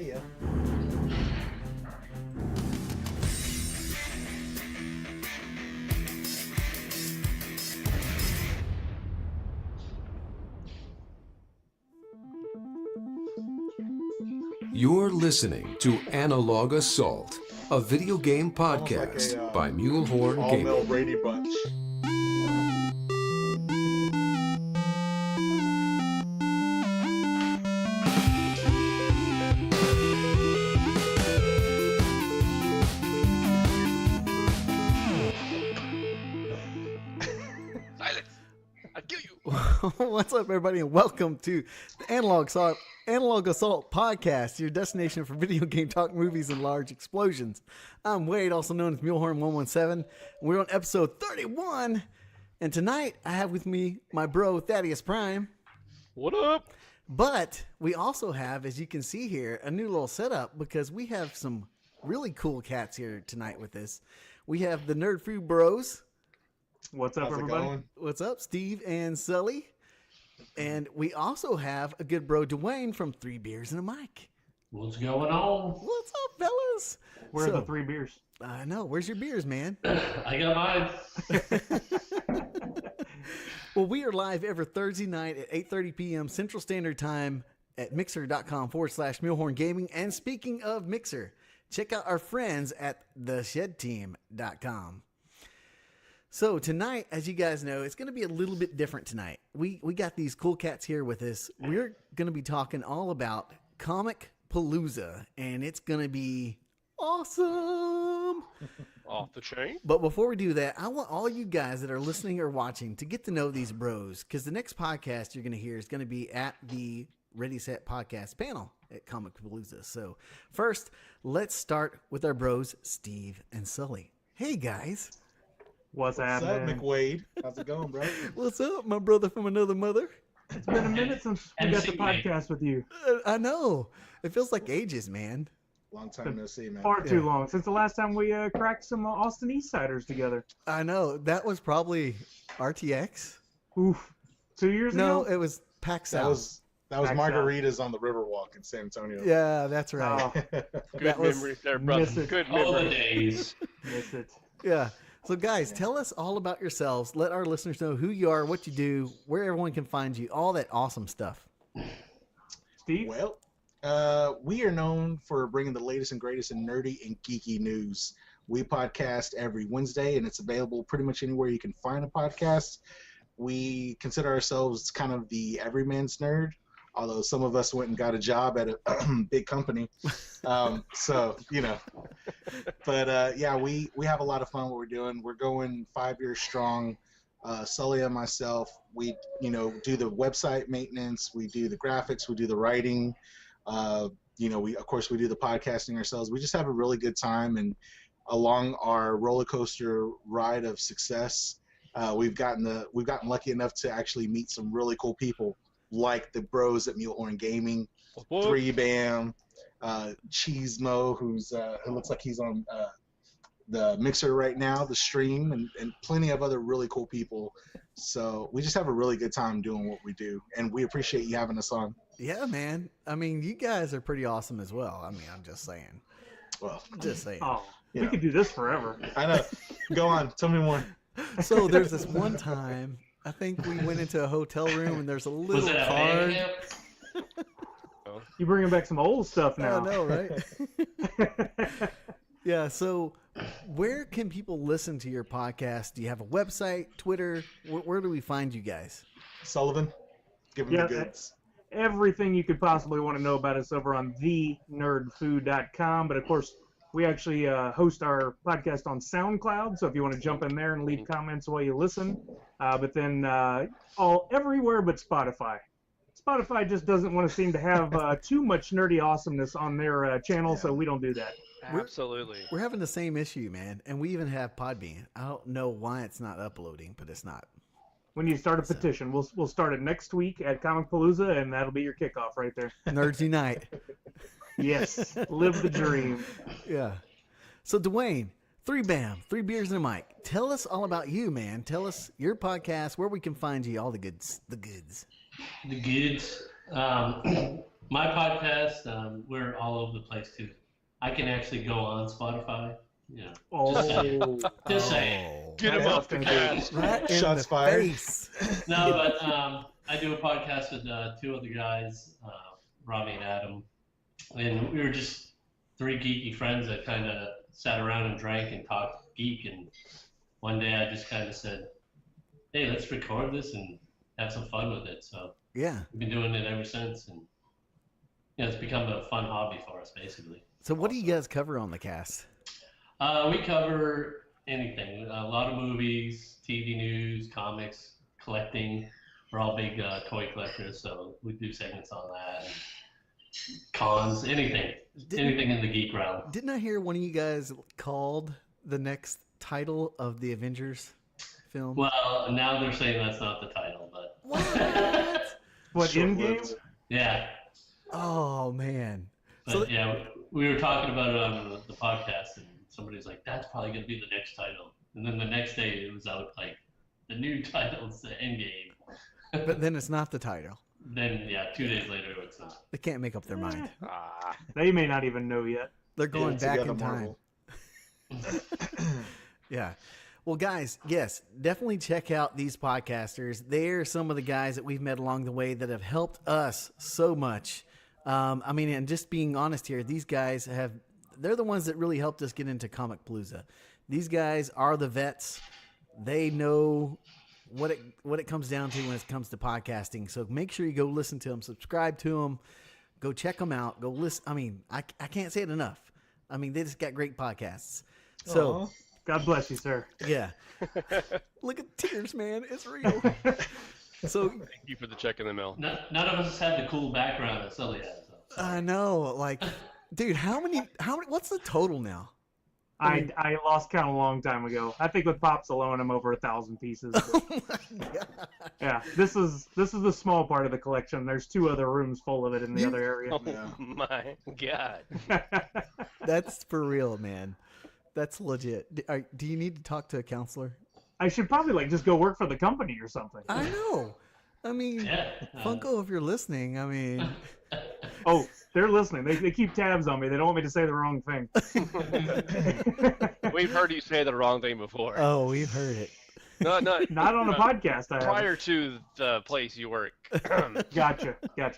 See ya. You're listening to Analog Assault, a video game Almost podcast like a, by Mulehorn all Gaming. Mel Brady bunch. Silence! I'll kill you! What's up, everybody, and welcome to the Analog Assault Podcast, your destination for video game talk, movies, and large explosions. I'm Wade, also known as Mulehorn117, and we're on episode 31. And tonight, I have with me my bro, Thaddeus Prime. What up? But we also have, as you can see here, a new little setup because we have some really cool cats here tonight with us. We have the Nerd Food Bros. What's up, How's it everybody? going? What's up, Steve and Sully? And we also have a good bro, Dwayne, from 3 Beers and a Mic. What's going on? What's up, fellas? Where are the 3 beers? I know. Where's your beers, man? I got mine. Well, we are live every Thursday night at 8:30 p.m. Central Standard Time at mixer.com/Mulehorn Gaming. And speaking of Mixer, check out our friends at theshedteam.com. So tonight, as you guys know, it's going to be a little bit different tonight. We got these cool cats here with us. We're going to be talking all about Comicpalooza, and it's going to be awesome. Off the chain? But before we do that, I want all you guys that are listening or watching to get to know these bros, because the next podcast you're going to hear is going to be at the Ready Set Podcast panel at Comicpalooza. So first, let's start with our bros, Steve and Sully. Hey, guys. What's What's up, happening? McWade? How's it going, bro? What's up, my brother from another mother? It's been a minute since we got the MC Mate. podcast with you. I know. It feels like ages, man. Long time no see, man. Far too Yeah. long. Since the last time we cracked some Austin Eastsiders together. I know. That was probably RTX. Oof. 2 years No, ago? it was PAX That South. was Back margaritas on the Riverwalk in San Antonio. Yeah, that's right. Oh, Good That was- memories there, brother. Miss it. Good All the memories. days. miss it. Yeah. So, guys, tell us all about yourselves. Let our listeners know who you are, what you do, where everyone can find you, all that awesome stuff. Steve? Well, we are known for bringing the latest and greatest in nerdy and geeky news. We podcast every Wednesday, and it's available pretty much anywhere you can find a podcast. We consider ourselves kind of the everyman's nerd, although some of us went and got a job at a big company. So, you know. But, yeah, we have a lot of fun what we're doing. We're going 5 years strong. Sully and myself, we, do the website maintenance. We do the graphics. We do the writing. We do the podcasting ourselves. We just have a really good time. And along our roller coaster ride of success, we've gotten lucky enough to actually meet some really cool people, like the bros at Mulehorn Gaming, What? 3BAM, Cheesemo, who looks like he's on the Mixer right now, the stream, and plenty of other really cool people. So we just have a really good time doing what we do, and we appreciate you having us on. Yeah, man. I mean, you guys are pretty awesome as well. I mean, I'm just saying. Well, Just saying. Oh, Yeah. we could do this forever. I know. Go on, tell me more. So there's this one time, I think we went into a hotel room and there's a Was little it a band card. camp? You're bringing back some old stuff now. I know, right? Yeah, so where can people listen to your podcast? Do you have a website, Twitter? Where do we find you guys? Sullivan, give him Yeah, the goods. Everything you could possibly want to know about us over on thenerdfood.com. But of course, we actually host our podcast on SoundCloud. So if you want to jump in there and leave comments while you listen, but then everywhere but Spotify. Spotify just doesn't want to seem to have too much nerdy awesomeness on their channel, so we don't do that. Absolutely. We're having the same issue, man. And we even have Podbean. I don't know why it's not uploading, but it's not. We need to start a petition. We'll start it next week at Comicpalooza, and that'll be your kickoff right there. Nerds Unite. Yes, live the dream. Yeah. So, Dwayne, 3BAM, 3 Beers and a Mic. Tell us all about you, man. Tell us your podcast, where we can find you, all the goods. The goods. The goods. My podcast, we're all over the place too. I can actually go on Spotify. Yeah. Oh, Just saying. Get him That's off the gonna cast. Right in Shots the fired. face. No, but I do a podcast with two other guys, Robbie and Adam, and we were just three geeky friends that kind of sat around and drank and talked geek. And one day I just kind of said, "Hey, let's record this and have some fun with it." So Yeah. we've been doing it ever since, and it's become a fun hobby for us, basically. So what do you guys cover on the cast? We cover anything. A lot of movies, TV news, comics, collecting. We're all big toy collectors, so we do segments on that. And cons, anything. Anything in the geek realm. Didn't I hear one of you guys called the next title of the Avengers film? Well, now they're saying that's not the title, but What? what in game? Short-lived. yeah. Oh man. But So- yeah, we were talking about it on the podcast, and somebody's like, "That's probably gonna be the next title." And then the next day it was out like, the new title's the Endgame. But then it's not the title. Then yeah, 2 days later it's not. They can't make up their mind. Ah, They may not even know yet. They're going Yeah, back together, in time. Marvel. Yeah. Well, guys, yes, definitely check out these podcasters. They're some of the guys that we've met along the way that have helped us so much. I mean, and just being honest here, these guys they're the ones that really helped us get into Comicpalooza. These guys are the vets. They know what it comes down to when it comes to podcasting. So make sure you go listen to them, subscribe to them, go check them out, go listen. I mean, I can't say it enough. I mean, they just got great podcasts. So, Aw. God bless you, sir. yeah. Look at the tears, man. It's real. So, thank you for the check in the mail. None of us have the cool background that Sully has. So. I know, like, dude, how many, what's the total now? I lost count a long time ago. I think with Pops alone, I'm over 1,000 pieces. Oh my God. Yeah, this is the small part of the collection. There's 2 other rooms full of it in the other area. Oh Yeah. my god. That's for real, man. That's legit. Do you need to talk to a counselor? I should probably just go work for the company or something. I know. I mean, Yeah. Funko, if you're listening, I mean, Oh, they're listening. They keep tabs on me. They don't want me to say the wrong thing. We've heard you say the wrong thing before. oh, we've heard it. No, Not on a podcast. I haven't. prior to the place you work. Gotcha. There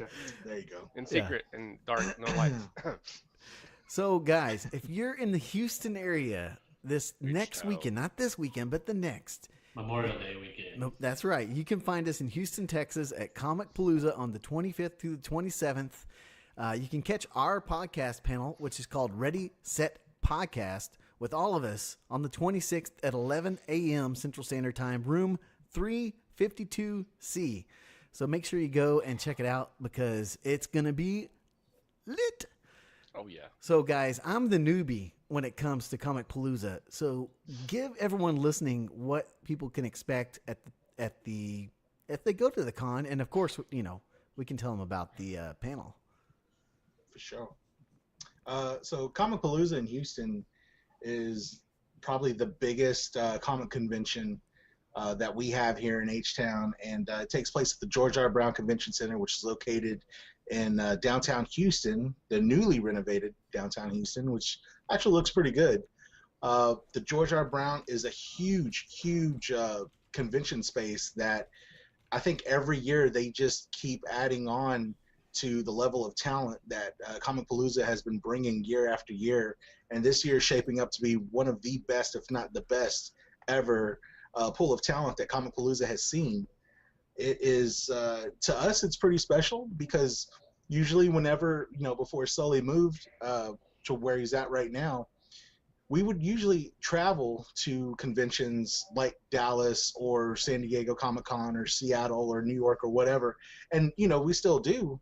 you go. In secret and dark, no lights. So, guys, if you're in the Houston area this next out. weekend, not this weekend, but the next, Memorial Day weekend. nope, that's right. You can find us in Houston, Texas at Comicpalooza on the 25th through the 27th. You can catch our podcast panel, which is called Ready, Set, Podcast, with all of us on the 26th at 11 a.m. Central Standard Time, room 352C. So make sure you go and check it out because it's going to be lit. Oh yeah. So, guys, I'm the newbie when it comes to Comicpalooza. So, give everyone listening what people can expect if they go to the con, and of course, we can tell them about the panel. For sure. So Comicpalooza in Houston is probably the biggest comic convention that we have here in H-Town, and it takes place at the George R. Brown Convention Center, which is located in downtown Houston, the newly renovated downtown Houston, which actually looks pretty good. The George R. Brown is a huge convention space that I think every year they just keep adding on to the level of talent that Comicpalooza has been bringing year after year. And this year is shaping up to be one of the best, if not the best, ever pool of talent that Comicpalooza has seen. It is, to us, it's pretty special because usually whenever, before Sully moved to where he's at right now, we would usually travel to conventions like Dallas or San Diego Comic-Con or Seattle or New York or whatever. And, we still do.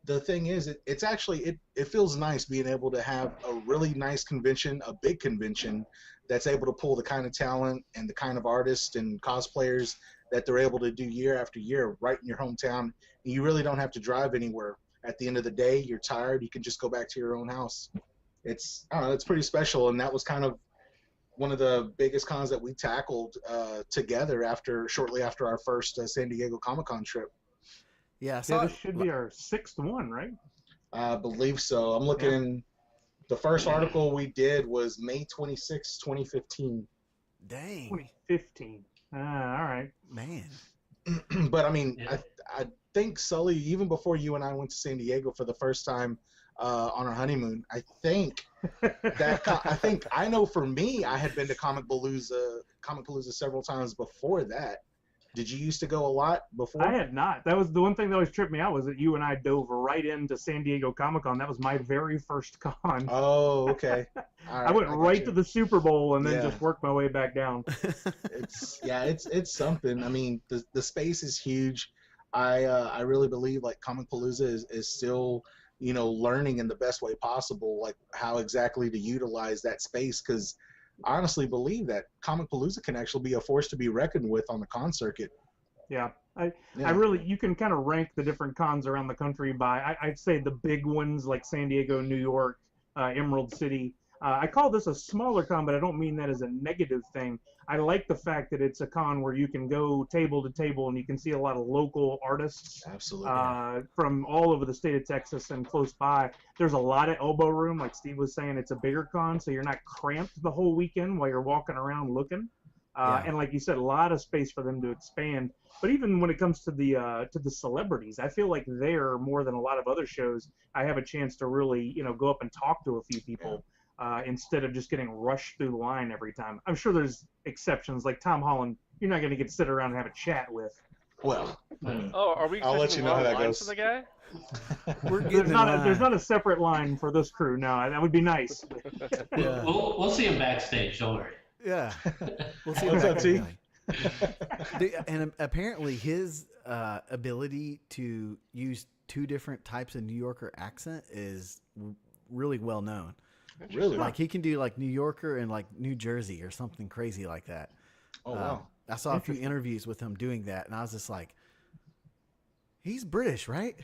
The thing is, it's actually, it feels nice being able to have a really nice convention, a big convention that's able to pull the kind of talent and the kind of artists and cosplayers that they're able to do year after year right in your hometown. And you really don't have to drive anywhere. At the end of the day, you're tired, you can just go back to your own house. It's pretty special, and that was kind of one of the biggest cons that we tackled together shortly after our first San Diego Comic-Con trip. Yeah, Yeah, this should be our 6th one, right? I believe so. I'm looking. The first article we did was May 26, 2015. Dang. 2015. All right. Man. But I mean, Yeah. I think Sully, even before you and I went to San Diego for the first time on our honeymoon, I think I know for me, I had been to Comicpalooza several times before that. Did you used to go a lot before? I had not. That was the one thing that always tripped me out, was that you and I dove right into San Diego Comic-Con. That was my very first con. Oh, okay. I went right to the Super Bowl and then Yeah. just worked my way back down. It's something. I mean, the space is huge. I really believe like Comicpalooza is still, you know, learning in the best way possible, like how exactly to utilize that space, because I honestly believe that Comicpalooza can actually be a force to be reckoned with on the con circuit. Yeah. I really, you can kind of rank the different cons around the country by, I'd say the big ones like San Diego, New York, Emerald City. I call this a smaller con, but I don't mean that as a negative thing. I like the fact that it's a con where you can go table to table and you can see a lot of local artists Absolutely. from all over the state of Texas and close by. There's a lot of elbow room, like Steve was saying. It's a bigger con, so you're not cramped the whole weekend while you're walking around looking. And like you said, a lot of space for them to expand. But even when it comes to the celebrities, I feel like there, more than a lot of other shows, I have a chance to really, you know, go up and talk to a few people. Instead of just getting rushed through the line every time. I'm sure there's exceptions, like Tom Holland, you're not going to get to sit around and have a chat with. Well, I mean, Oh, are we I'll let expecting you know how long that lines goes. for the guy? We're getting There's not a separate line for this crew. No, that would be nice. Yeah. We'll see him backstage. Don't worry. Yeah. We'll see What's what up, that T? guy. And apparently his ability to use two different types of New Yorker accent is really well known. Really? Like he can do like New Yorker and like New Jersey or something crazy like that. Oh, wow. I saw a few interviews with him doing that, and I was just like, he's British, right?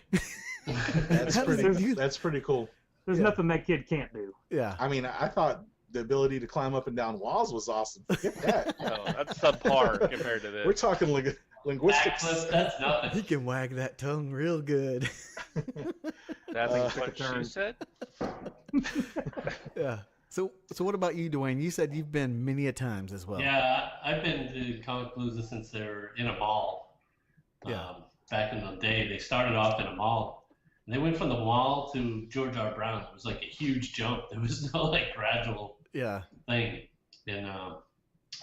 That's How does he do that? that's pretty cool. There's nothing that kid can't do. Yeah. I mean, I thought the ability to climb up and down walls was awesome. Forget that. No, that's subpar compared to this. We're talking linguistics. Backflip, that's He nothing. can wag that tongue real good. That's what turn. she said. Yeah. So what about you, Dwayne? You said you've been many a times as well. Yeah, I've been to Comicpalooza since they were in a mall. Yeah. Back in the day, they started off in a mall. And they went from the mall to George R. Brown. It was like a huge jump. There was no like gradual Yeah. thing. And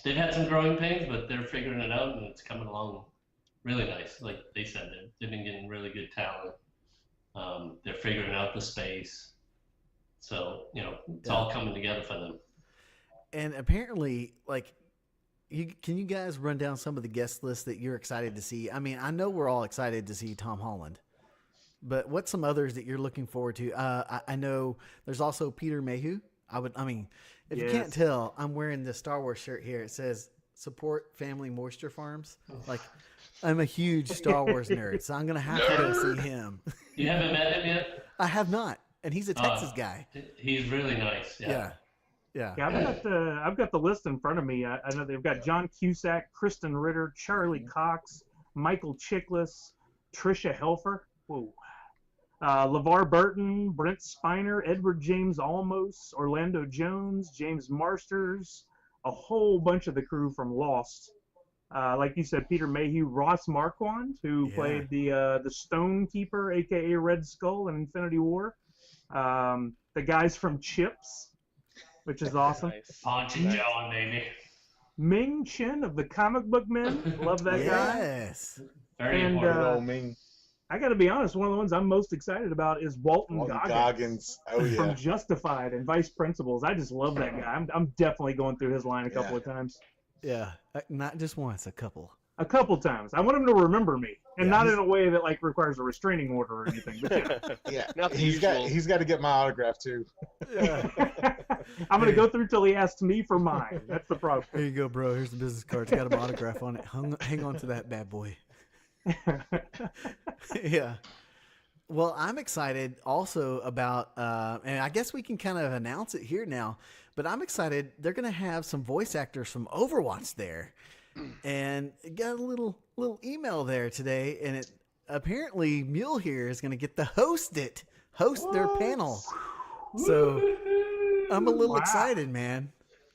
they've had some growing pains, but they're figuring it out, and it's coming along really nice. Like they said, they've been getting really good talent. They're figuring out the space. So, you know, it's all coming together for them. And apparently, like, can you guys run down some of the guest lists that you're excited to see? I mean, I know we're all excited to see Tom Holland, but what's some others that you're looking forward to? I know there's also Peter Mayhew. If you can't tell, I'm wearing the Star Wars shirt here. It says "Support Family Moisture Farms." Like, I'm a huge Star Wars nerd, so I'm gonna have to go see him. You haven't met him yet? I have not, and he's a Texas guy. He's really nice. Yeah. Yeah, I've got the list in front of me. I know they've got John Cusack, Kristen Ritter, Charlie Cox, Michael Chiklis, Trisha Helfer, LeVar Burton, Brent Spiner, Edward James Olmos, Orlando Jones, James Marsters, a whole bunch of the crew from Lost. Like you said, Peter Mayhew, Ross Marquand, who played the Stone Keeper, aka Red Skull in Infinity War. The guys from Chips, which is awesome. Nice. Ponch and John, baby. Ming Chen of the Comic Book Men, love that guy. Yes. Very And, important. Oh, Ming. I got to be honest, one of the ones I'm most excited about is Walton Goggins. Oh, yeah. from Justified and Vice Principals. I just love that guy. I'm definitely going through his line a couple of times. Yeah. Not just once, a couple. A couple times. I want him to remember me, and not in a way that like requires a restraining order or anything. But, you know. Yeah. Not the He's usual. got to get my autograph, too. Yeah. I'm going to go through till he asks me for mine. That's the problem. Here you go, bro. Here's the business card. It's got an autograph on it. Hang on to that bad boy. Yeah. Well, I'm excited also about, and I guess we can kind of announce it here now, but I'm excited. They're going to have some voice actors from Overwatch there. And got a little host their panel. So I'm a little excited, man.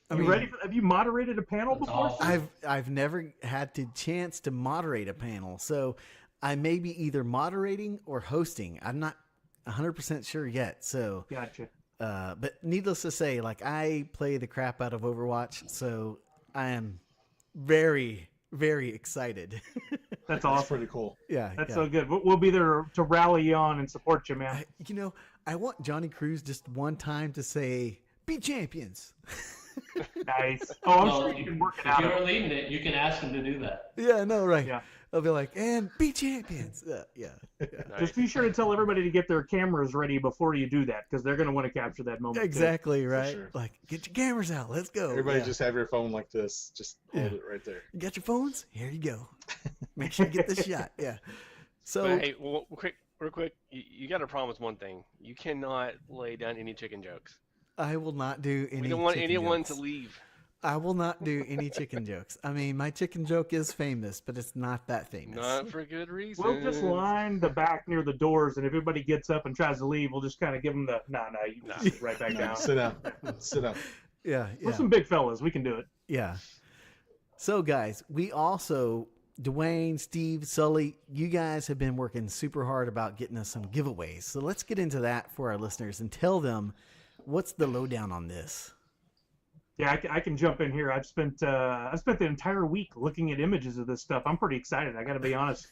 Are you ready? Have you moderated a panel before? Awesome. I've never had the chance to moderate a panel, so I may be either moderating or hosting. I'm not 100% sure yet. So Gotcha. But needless to say, like, I play the crap out of Overwatch, so I am very, very excited. That's That's awesome. pretty cool. Yeah, That's yeah. so good. We'll be there to rally you on and support you, man. I want Johnny Cruz just one time to say, "Be champions." Nice. Oh, I'm Well, sure you can work it if out. you're leading it, you can ask him to do that. Yeah, no, right. Yeah. I'll be like, "And be champions." Yeah. Just be sure to tell everybody to get their cameras ready before you do that, because they're going to want to capture that moment. too. Exactly, right? sure. Like, get your cameras out. Let's go. Everybody Yeah. just have your phone like this. Just hold it right there. You got your phones? Here you go. Make sure you get this shot. Yeah. So, But hey, real quick, you got to promise one thing: you cannot lay down any chicken jokes. I will not do any We don't want chicken anyone jokes. to leave. I will not do any chicken jokes. I mean, my chicken joke is famous, but it's not that famous. Not for good reason. We'll just line the back near the doors, and if everybody gets up and tries to leave, we'll just kind of give them the, you can sit right back down. Sit down. Sit down. Yeah, We're yeah, some big fellas. We can do it. yeah. So, guys, we also, Dwayne, Steve, Sully, you guys have been working super hard about getting us some giveaways. So let's get into that for our listeners and tell them what's the lowdown on this. Yeah, I can jump in here. I've spent the entire week looking at images of this stuff. I'm pretty excited. I got to be honest.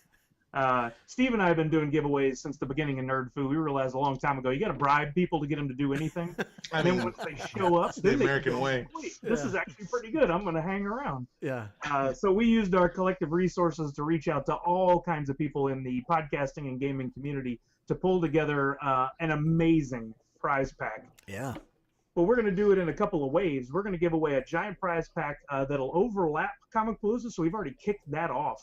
Steve and I have been doing giveaways since the beginning of Nerd Food. We realized a long time ago you got to bribe people to get them to do anything. I And then mean, once they show up, the then they American go, way. "Wait, this is actually pretty good. I'm going to hang around." Yeah. So we used our collective resources to reach out to all kinds of people in the podcasting and gaming community to pull together an amazing prize pack. Yeah. But we're going to do it in a couple of ways. We're going to give away a giant prize pack that'll overlap Comicpalooza, so we've already kicked that off.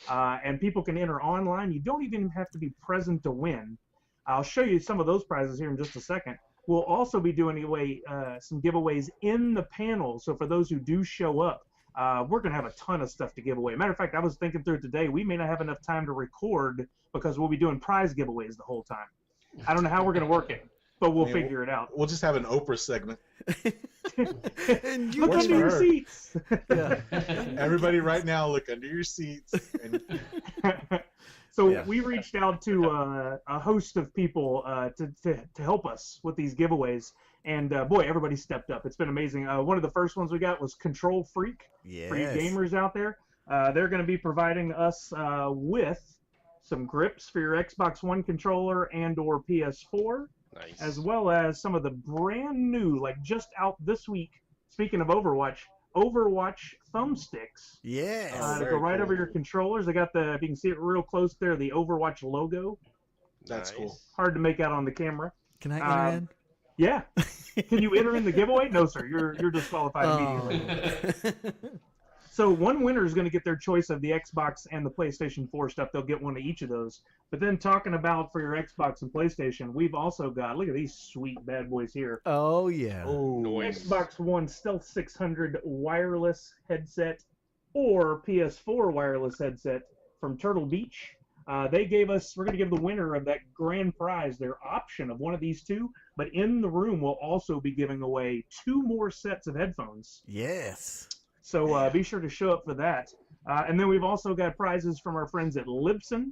And people can enter online. You don't even have to be present to win. I'll show you some of those prizes here in just a second. We'll also be doing some giveaways in the panel. So for those who do show up, we're going to have a ton of stuff to give away. Matter of fact, I was thinking through it today. We may not have enough time to record because we'll be doing prize giveaways the whole time. I don't know how we're going to work it, but we'll figure it out. We'll just have an Oprah segment. And you Look Works under for your her. seats. yeah. Everybody right now, look under your seats. And So Yeah. we reached out to a host of people to help us with these giveaways. And boy, everybody stepped up. It's been amazing. One of the first ones we got was Control Freak. Yes. For you gamers out there. They're going to be providing us with some grips for your Xbox One controller and or PS4, Nice. as well as some of the brand new, like just out this week, speaking of Overwatch thumbsticks. Yes. To Very go right cool. over your controllers. They got if you can see it real close there, the Overwatch logo. that's Nice. cool. Hard to make out on the camera. Can I enter Yeah. Can you enter in the giveaway? No, sir. You're disqualified in? immediately. So one winner is going to get their choice of the Xbox and the PlayStation 4 stuff. They'll get one of each of those. But then talking about for your Xbox and PlayStation, we've also got, look at these sweet bad boys here. Oh, yeah. Oh, Noise. Xbox One Stealth 600 wireless headset or PS4 wireless headset from Turtle Beach. We're going to give the winner of that grand prize their option of one of these two. But in the room, we'll also be giving away 2 more sets of headphones. Yes. So be sure to show up for that. And then we've also got prizes from our friends at Libsyn,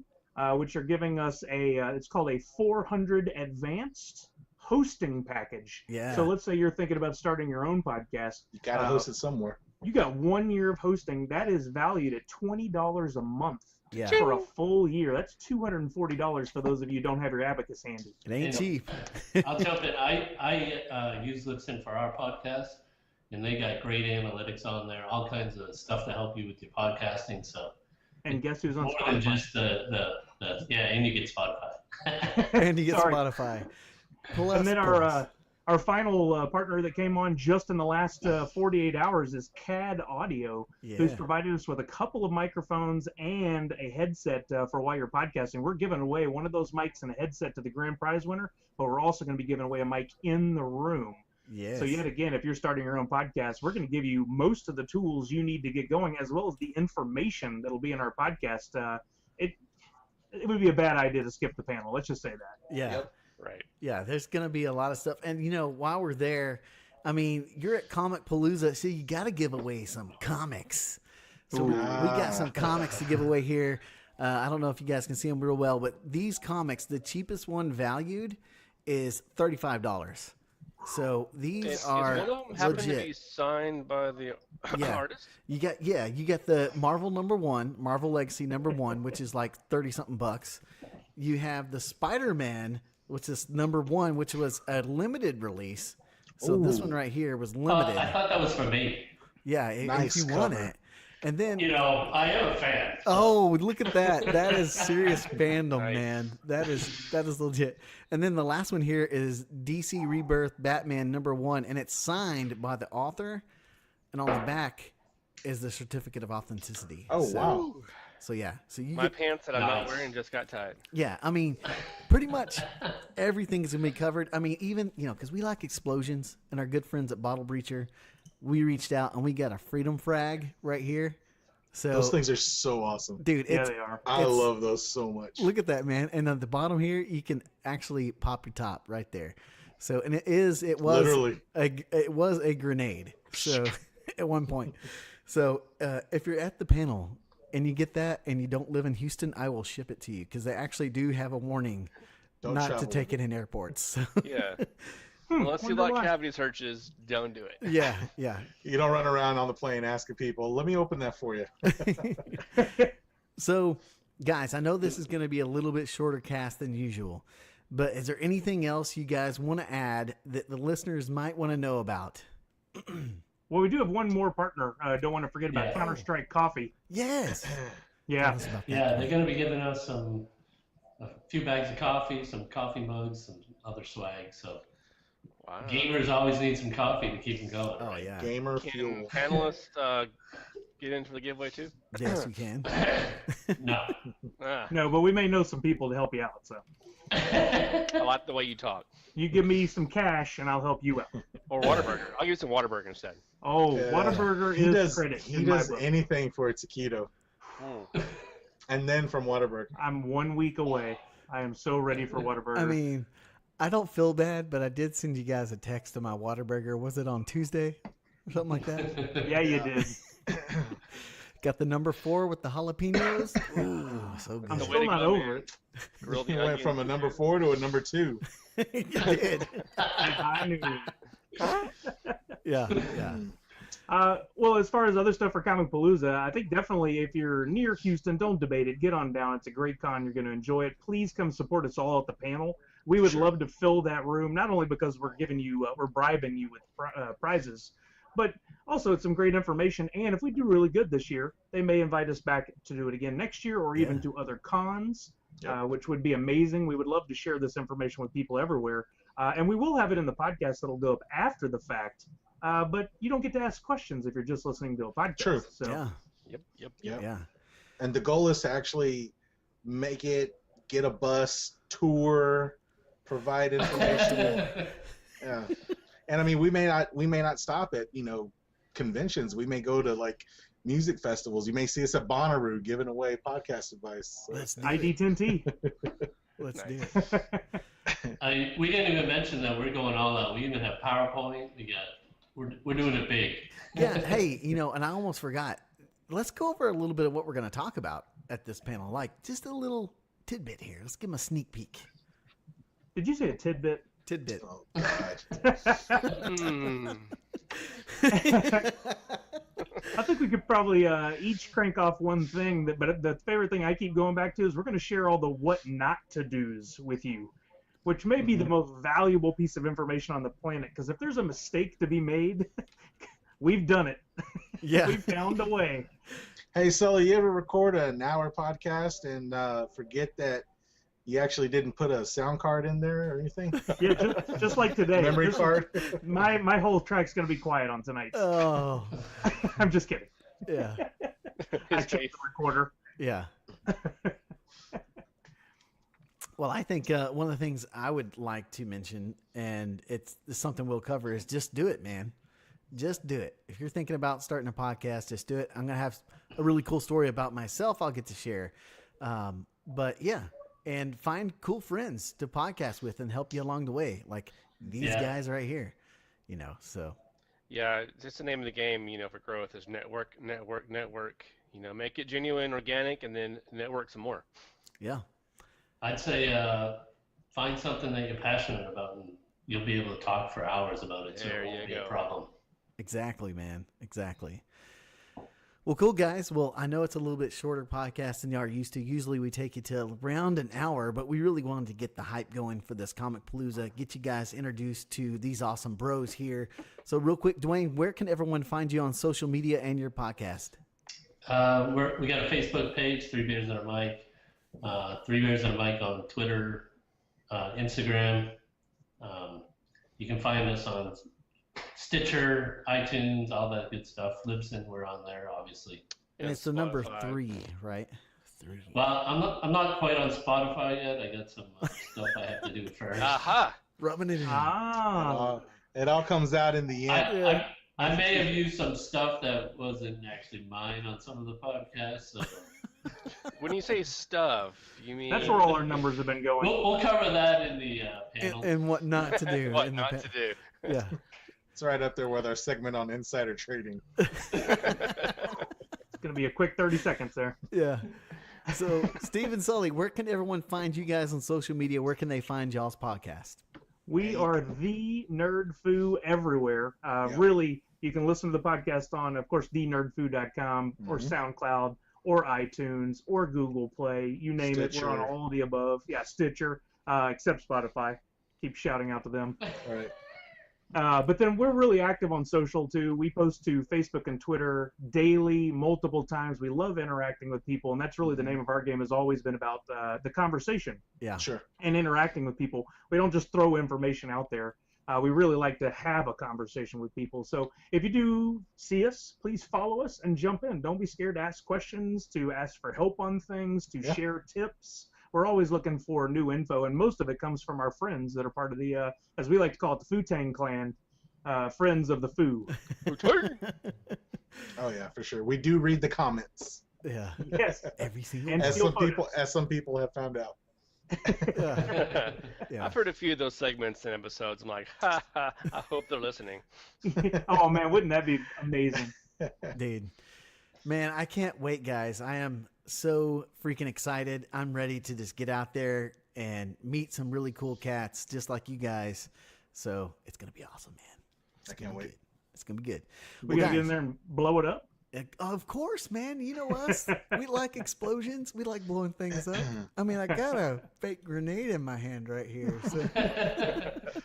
which are giving us it's called a 400 Advanced Hosting Package. Yeah. So let's say you're thinking about starting your own podcast. you gotta host it somewhere. You got 1 year of hosting. That is valued at $20 a month Yeah. for a full year. That's $240 for those of you who don't have your abacus handy. It ain't Yeah. cheap. I'll jump in. I use Libsyn for our podcast, and they got great analytics on there, all kinds of stuff to help you with your podcasting. So And guess who's on more than Spotify? just and you get Spotify. And you get Sorry. Spotify. Plus, And then plus. our final partner that came on just in the last 48 hours is CAD Audio, who's Yeah. provided us with a couple of microphones and a headset for while you're podcasting. We're giving away one of those mics and a headset to the grand prize winner, but we're also going to be giving away a mic in the room. Yes. So yet again, if you're starting your own podcast, we're going to give you most of the tools you need to get going, as well as the information that'll be in our podcast. It would be a bad idea to skip the panel. Let's just say that. Yeah. Yep. Right. Yeah, there's going to be a lot of stuff. And, while we're there, I mean, you're at Comicpalooza, so you got to give away some comics. So we got some comics to give away here. I don't know if you guys can see them real well, but these comics, the cheapest one valued is $35. So these are one of them happen to legit. be signed by the artist? You got the Marvel #1, Marvel Legacy #1, which is like 30 something bucks. You have the Spider-Man, which is #1, which was a limited release. So this one right here was limited. I thought that was for me. Yeah, Nice if you want cover. it. And then I am a fan. So. oh, look at that. That is serious fandom, Nice. man. That is legit. And then the last one here is DC Rebirth Batman #1, and it's signed by the author, and on the back is the certificate of authenticity. Oh, wow. So yeah. So you My get, pants that I'm not Nice. wearing just got tied. yeah, I mean, pretty much everything is going to be covered. I mean, even, because we like explosions, and our good friends at Bottle Breacher, we reached out and we got a freedom frag right here. So, Those things are so awesome. dude, Yeah, it's, they are. I love those so much. look at that, man. And at the bottom here, you can actually pop your top right there. So, and it was Literally. it was a grenade. So at one point. So if you're at the panel and you get that and you don't live in Houston, I will ship it to you, because they actually do have a warning Don't not to travel. take it in airports. So, Yeah. Unless you wonder like why. cavity searches, don't do it. yeah, yeah. You don't run around on the plane asking people, let me open that for you. So, guys, I know this is going to be a little bit shorter cast than usual, but is there anything else you guys want to add that the listeners might want to know about? Well, we do have one more partner. Don't want to forget about Yeah. Counter-Strike Coffee. Yes. Yeah. Tell us about that. Yeah, they're going to be giving us a few bags of coffee, some coffee mugs, some other swag. So Wow. gamers always need some coffee to keep them going. Oh, right? yeah. Gamer Can fuel. panelists get in for the giveaway too? Yes, you can. No. Ah, No, but we may know some people to help you out. So I like the way you talk. you give me some cash and I'll help you out. Or Whataburger. I'll give you some Whataburger instead. Oh, Yeah. Whataburger He is does, credit. he in my does book. anything for a taquito. And then from Whataburger. I'm 1 week away. I am so ready for Whataburger. I mean, I don't feel bad, but I did send you guys a text to my Whataburger. Was it on Tuesday or something like that? yeah, you did. Got the #4 with the jalapenos. Ooh, so I'm good. way still to not go, over man. it. Grilled He went onions. from a #4 to a #2. You did. I knew. Yeah, yeah. Well, as far as other stuff for Comicpalooza, I think definitely if you're near Houston, don't debate it. Get on down. It's a great con. You're going to enjoy it. Please come support us all at the panel. We would love to fill that room, not only because we're giving you, we're bribing you with prizes, but also it's some great information. And if we do really good this year, they may invite us back to do it again next year, or even to other cons, which would be amazing. We would love to share this information with people everywhere. And we will have it in the podcast that'll go up after the fact. But you don't get to ask questions if you're just listening to a podcast. True. So. Yeah, Yep. yeah. And the goal is to actually get a bus, tour, provide information. Yeah. And I mean, we may not stop at, conventions. We may go to like music festivals. You may see us at Bonnaroo giving away podcast advice. So. Let's do ID it. 10T. Let's do Nice. it. We didn't even mention that we're going all out. We even have PowerPoint. We're doing it big. Yeah. Hey, and I almost forgot. Let's go over a little bit of what we're going to talk about at this panel. Like just a little tidbit here. Let's give them a sneak peek. Did you say a tidbit? Tidbit. Oh God. Mm. I think we could probably each crank off one thing. But the favorite thing I keep going back to is we're going to share all the what not to do's with you, which may be the most valuable piece of information on the planet. Because if there's a mistake to be made, we've done it. Yeah. We've found a way. Hey, Sully, you ever record an hour podcast and forget that you actually didn't put a sound card in there or anything? Yeah, just like today. Memory This is- card? My whole track's going to be quiet on tonight. Oh, I'm just kidding. yeah. I His checked face. the recorder. Yeah. Well, I think one of the things I would like to mention, and it's something we'll cover, is just do it, man. Just do it. If you're thinking about starting a podcast, just do it. I'm going to have a really cool story about myself I'll get to share. But yeah, and find cool friends to podcast with and help you along the way. Like these guys right here, so. Yeah, just the name of the game, for growth is network. Make it genuine, organic, and then network some more. Yeah. I'd say find something that you're passionate about, and you'll be able to talk for hours about it, so it won't be a problem. Exactly, man. Exactly. Well, cool, guys. Well, I know it's a little bit shorter podcast than you are used to. Usually we take you to around an hour, but we really wanted to get the hype going for this Comicpalooza, get you guys introduced to these awesome bros here. So real quick, Dwayne, where can everyone find you on social media and your podcast? We got a Facebook page, 3 Beers and a Mic. 3 Beers and a Mic on Twitter, Instagram. You can find us on Stitcher, iTunes, all that good stuff. Libsyn, we're on there, obviously. And it's the number 3, right? 3. Well, I'm not quite on Spotify yet. I got some stuff I have to do first. Aha! Rubbing it in. It all comes out in the end. I may have used some stuff that wasn't actually mine on some of the podcasts. So. When you say stuff, you mean... That's where all our numbers have been going. We'll cover that in the panel. And what not to do. What not to do. Yeah. It's right up there with our segment on insider trading. It's going to be a quick 30 seconds there. Yeah. So, Steve and Sully, where can everyone find you guys on social media? Where can they find y'all's podcast? We are the Nerd Foo everywhere. Really, you can listen to the podcast on, of course, thenerdfoo.com or SoundCloud or iTunes or Google Play. You name it, we're on all the above. Yeah, Stitcher, except Spotify. Keep shouting out to them. All right. But then we're really active on social too. We post to Facebook and Twitter daily, multiple times. We love interacting with people, and that's really the name of our game. Has always been about the conversation. Yeah, sure. And interacting with people. We don't just throw information out there. We really like to have a conversation with people. So if you do see us, please follow us and jump in. Don't be scared to ask questions, to ask for help on things, to share tips. We're always looking for new info, and most of it comes from our friends that are part of the, as we like to call it, the Fu-Tang clan, friends of the Fu. Oh yeah, for sure. We do read the comments. Yeah. Yes. Every single. And As some people have found out. Yeah. I've heard a few of those segments and episodes. I'm like, I hope they're listening. Oh man, wouldn't that be amazing? Dude, man, I can't wait, guys. I am so freaking excited. I'm ready to just get out there and meet some really cool cats just like you guys. So it's going to be awesome, man. I can't wait. It's going to be good. We got to get in there and blow it up? Of course, man. You know us. We like explosions. We like blowing things up. I mean, I got a fake grenade in my hand right here. So.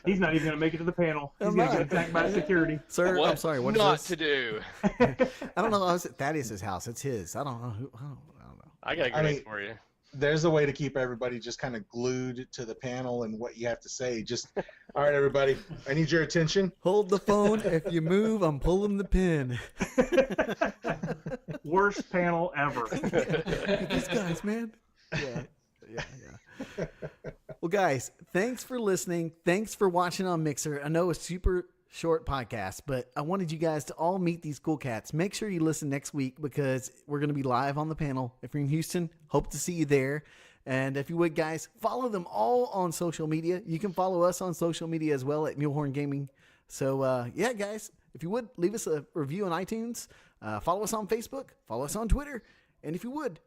He's not even going to make it to the panel. He's going to get attacked by security. Sir, I'm sorry. What not is this? to do? I don't know. I was at Thaddeus' house. It's his. I don't know who. I don't know. I got a grenade for you. There's a way to keep everybody just kind of glued to the panel and what you have to say. Just, all right, everybody, I need your attention. Hold the phone. If you move, I'm pulling the pin. Worst panel ever. These guys, man. Yeah. Well, guys, thanks for listening. Thanks for watching on Mixer. I know it's super short podcast, but I wanted you guys to all meet these cool cats. Make sure you listen next week because we're going to be live on the panel. If you're in Houston, hope to see you there. And if you would, guys, follow them all on social media. You can follow us on social media as well at Mulehorn Gaming. So, yeah, guys, if you would, leave us a review on iTunes. Follow us on Facebook. Follow us on Twitter. And if you would,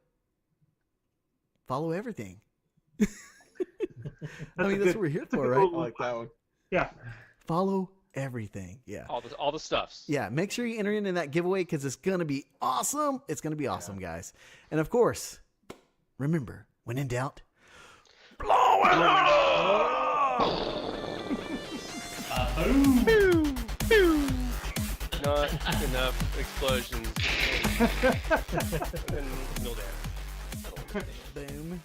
follow everything. I mean, that's what we're here for, right? I like that one. Yeah. Follow everything. Yeah. All the stuffs. Yeah. Make sure you enter in that giveaway because it's going to be awesome. It's going to be awesome, guys. And of course, remember, when in doubt, blow it up! Not enough explosions. And no damage. Boom.